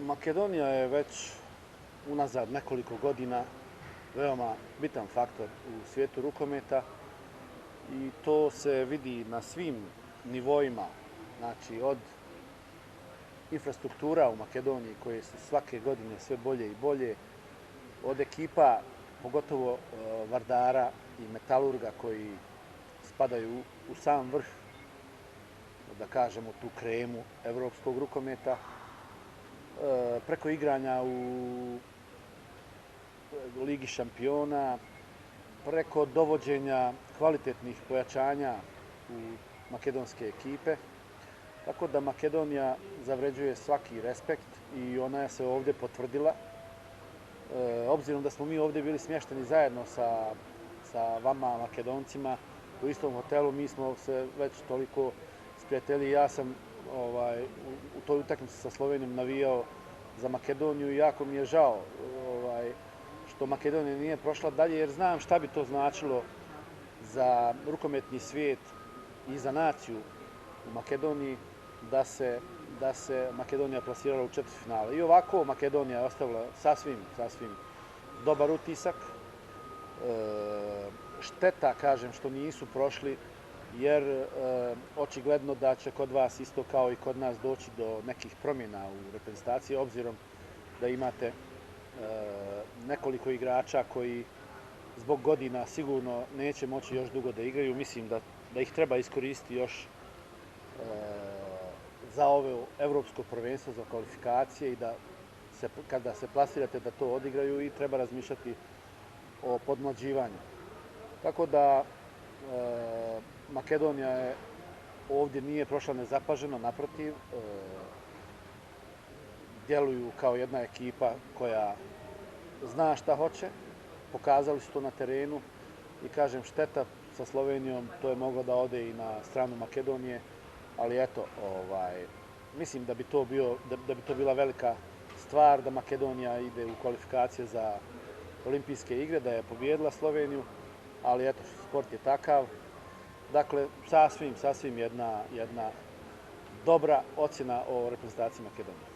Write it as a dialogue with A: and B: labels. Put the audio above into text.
A: Makedonija je već unazad nekoliko godina veoma bitan faktor u svijetu rukometa i to se vidi na svim nivoima, znači od infrastruktura u Makedoniji koje su svake godine sve bolje i bolje, od ekipa, pogotovo Vardara i Metalurga koji spadaju u sam vrh, da kažemo tu kremu evropskog rukometa, preko igranja u Ligi šampiona, preko dovođenja kvalitetnih pojačanja u makedonske ekipe. Tako da Makedonija zavređuje svaki respekt i ona se ovdje potvrdila. Obzirom da smo mi ovdje bili smješteni zajedno sa vama Makedoncima u istom hotelu, mi smo se već toliko sprijatelji. Ja sam u toj utakmici sa Slovenijom navijao za Makedoniju i jako mi je žao što Makedonija nije prošla dalje, jer znam šta bi to značilo za rukometni svijet i za naciju u Makedoniji da se Makedonija plasirala u četvrtfinale. I ovako Makedonija je ostavila sasvim dobar utisak. Šteta, kažem, što nisu prošli, jer očigledno da će kod vas isto kao i kod nas doći do nekih promjena u reprezentaciji, obzirom da imate nekoliko igrača koji zbog godina sigurno neće moći još dugo da igraju. Mislim da ih treba iskoristiti još za ovo evropsko prvenstvo, za kvalifikacije i da kada se plasirate da to odigraju i treba razmišljati o podmlađivanju. Tako da Makedonija je ovdje nije prošla nezapaženo, naprotiv, djeluju kao jedna ekipa koja zna šta hoće, pokazali su to na terenu i kažem šteta sa Slovenijom, to je moglo da ode i na stranu Makedonije, ali eto, mislim da bi to bila velika stvar da Makedonija ide u kvalifikacije za olimpijske igre, da je pobijedila Sloveniju, ali eto, sport je takav. Dakle, sasvim jedna dobra ocjena o reprezentaciji Makedonije.